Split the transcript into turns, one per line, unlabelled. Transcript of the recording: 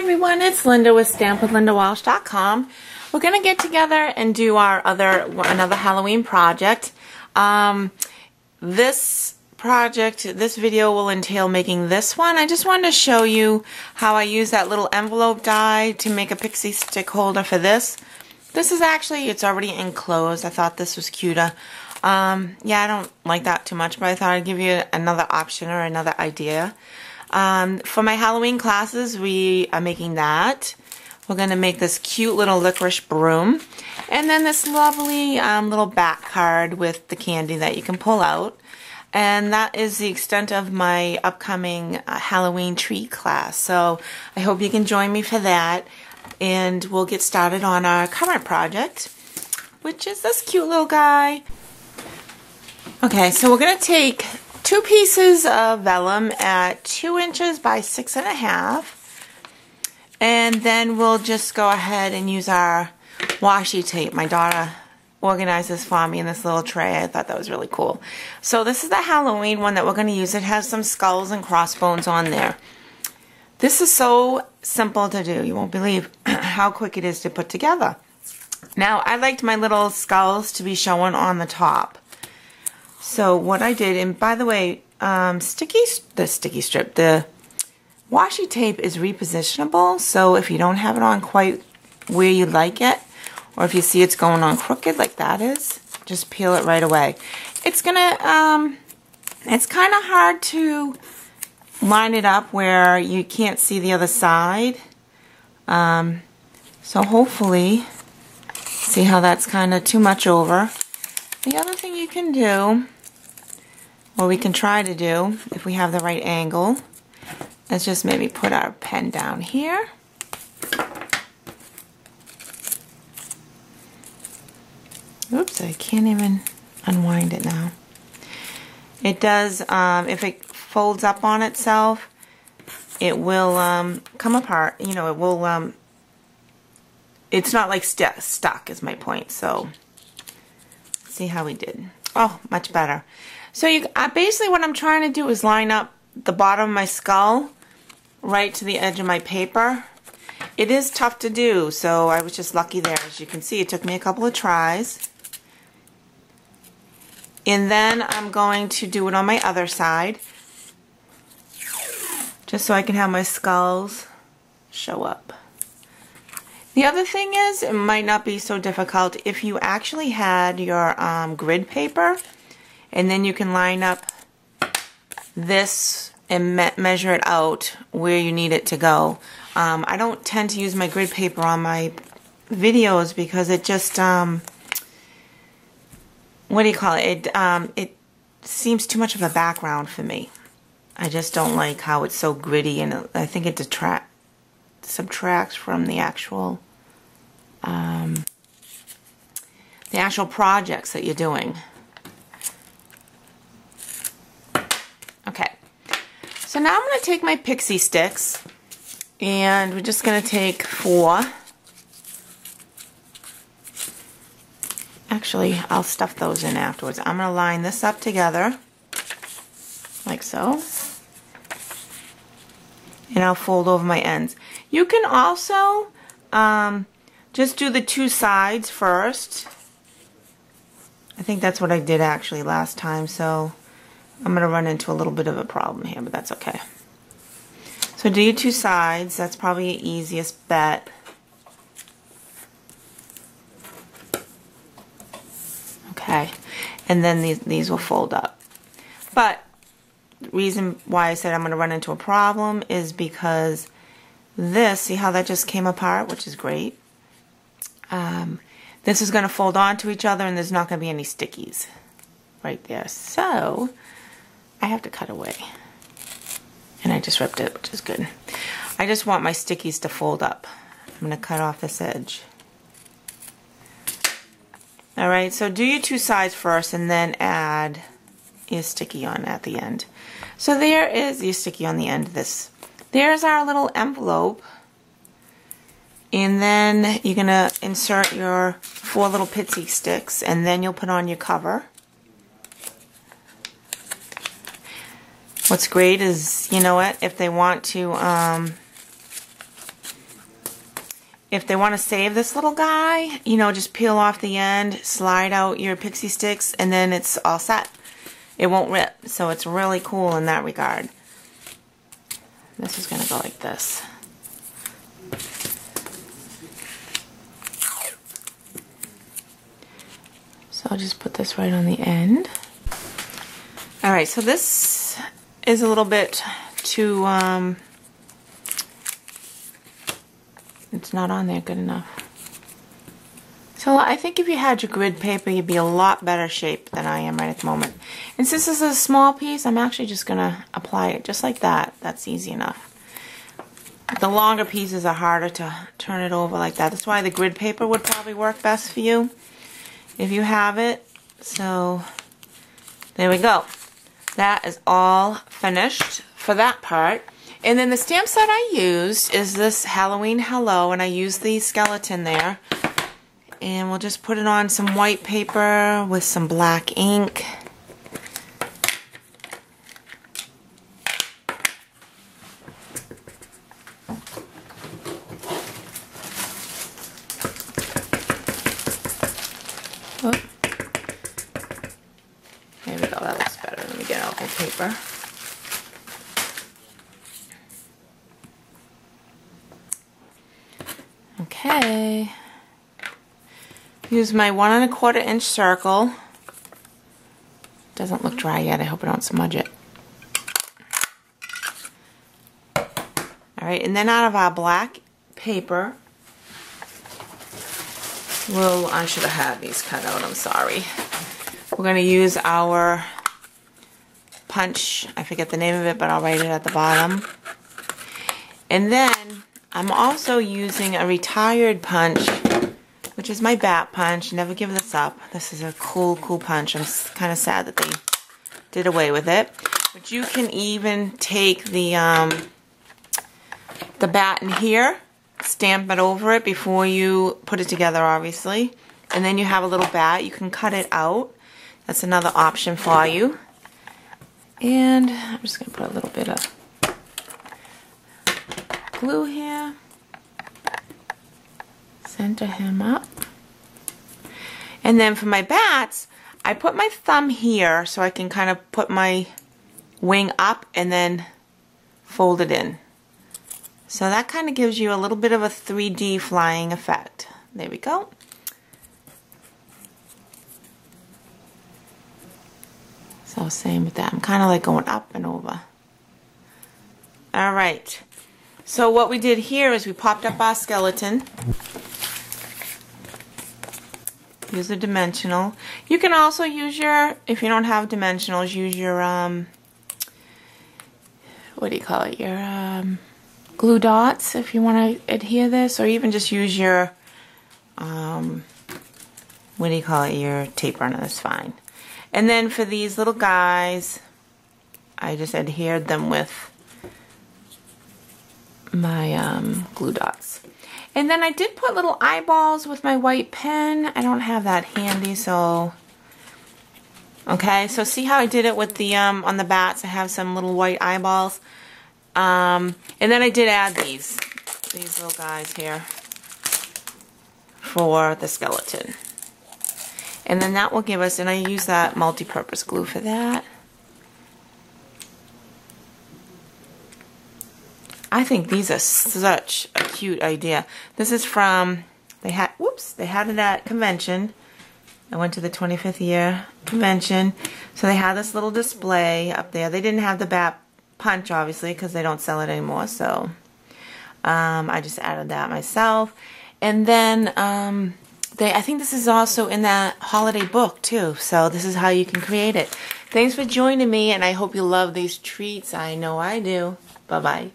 everyone, it's Linda with stampwithlindawalsh.com. We're going to get together and do our another Halloween project. This video will entail making this one. I just wanted to show you how I use that little envelope die to make a Pixie stick holder for this. This is actually, it's already enclosed. I thought this was cuter. Yeah, I don't like that too much, but I thought I'd give you another option or another idea. For my Halloween classes, we are making that. We're going to make this cute little licorice broom. And then this lovely little back card with the candy that you can pull out. And that is the extent of my upcoming Halloween tree class. So I hope you can join me for that. And we'll get started on our current project, which is this cute little guy. Okay, so we're going to take 2 pieces of vellum at 2 inches by 6.5, and then we'll just go ahead and use our washi tape. My daughter organized this for me in this little tray. I thought that was really cool. So this is the Halloween one that we're going to use. It has some skulls and crossbones on there. This is so simple to do. You won't believe how quick it is to put together. Now, I liked my little skulls to be showing on the top. So what I did, and by the way, the washi tape is repositionable, so if you don't have it on quite where you like it, or if you see it's going on crooked like that is, just peel it right away. It's gonna, it's kind of hard to line it up where you can't see the other side. So hopefully, see how that's kind of too much over. The other thing you can do, or we can try to do, if we have the right angle, is just maybe put our pen down here. Oops, I can't even unwind it now. It does, if it folds up on itself, it will come apart. You know, it will, it's not like stuck is my point, so see how we did. Oh, much better. So basically what I'm trying to do is line up the bottom of my skull right to the edge of my paper. It is tough to do, so I was just lucky there. As you can see, it took me a couple of tries. And then I'm going to do it on my other side, just so I can have my skulls show up. The other thing is, it might not be so difficult if you actually had your grid paper, and then you can line up this and measure it out where you need it to go. I don't tend to use my grid paper on my videos because it just, what do you call it? It seems too much of a background for me. I just don't like how it's so gritty, and I think it subtracts from the actual projects that you're doing. Okay, so now I'm going to take my Pixie sticks, and we're just going to take 4. Actually, I'll stuff those in afterwards. I'm going to line this up together, like so. And I'll fold over my ends. You can also just do the 2 sides first. I think that's what I did actually last time, so I'm going to run into a little bit of a problem here, but that's okay. So do your 2 sides. That's probably the easiest bet. Okay, and then these will fold up. But the reason why I said I'm going to run into a problem is because this, see how that just came apart, which is great. This is going to fold onto each other, and there's not going to be any stickies right there. So I have to cut away. And I just ripped it, which is good. I just want my stickies to fold up. I'm going to cut off this edge. Alright, so do your 2 sides first, and then add your sticky on at the end. So there is your sticky on the end of this. There's our little envelope. And then you're going to insert your 4 little Pixie sticks, and then you'll put on your cover. What's great is, you know what, if they want to if they want to save this little guy, you know, just peel off the end, slide out your Pixie Stix, and then it's all set. It won't rip, so it's really cool in that regard. This is going to go like this. So I'll just put this right on the end. Alright, so this is a little bit too, it's not on there good enough. So I think if you had your grid paper, you'd be a lot better shape than I am right at the moment. And since this is a small piece, I'm actually just going to apply it just like that. That's easy enough. The longer pieces are harder to turn it over like that. That's why the grid paper would probably work best for you if you have it. So there we go. That is all finished for that part. And then the stamp set I used is this Halloween Hello, and I used the skeleton there. And we'll just put it on some white paper with some black ink. Oh. There we go, that looks better. Let me get out the paper. Okay. Use my 1 1/4 inch circle. Doesn't look dry yet. I hope I don't smudge it. Alright, and then out of our black paper, I should have had these cut out, I'm sorry. We're going to use our punch. I forget the name of it, but I'll write it at the bottom. And then I'm also using a retired punch, which is my bat punch. Never give this up. This is a cool punch. I'm kind of sad that they did away with it. But you can even take the bat in here, stamp it over it before you put it together, obviously. And then you have a little bat. You can cut it out. That's another option for you. And I'm just going to put a little bit of glue here. Center him up. And then for my bats, I put my thumb here so I can kind of put my wing up and then fold it in. So that kind of gives you a little bit of a 3D flying effect. There we go. So same with that. I'm kind of like going up and over. Alright. So what we did here is we popped up our skeleton. Use a dimensional. You can also use your, if you don't have dimensionals, use your, what do you call it? Your glue dots if you want to adhere this, or even just use your, what do you call it? Your tape runner, that's fine. And then for these little guys, I just adhered them with my glue dots. And then I did put little eyeballs with my white pen. I don't have that handy, so... Okay, so see how I did it with the, on the bats? I have some little white eyeballs. And then I did add these little guys here for the skeleton. And then that will give us, and I use that multi-purpose glue for that. I think these are such a cute idea. This is from, they had it at convention. I went to the 25th year convention. So they had this little display up there. They didn't have the bat punch, obviously, because they don't sell it anymore. So I just added that myself. And then I think this is also in that holiday book too. So this is how you can create it. Thanks for joining me, and I hope you love these treats. I know I do. Bye-bye.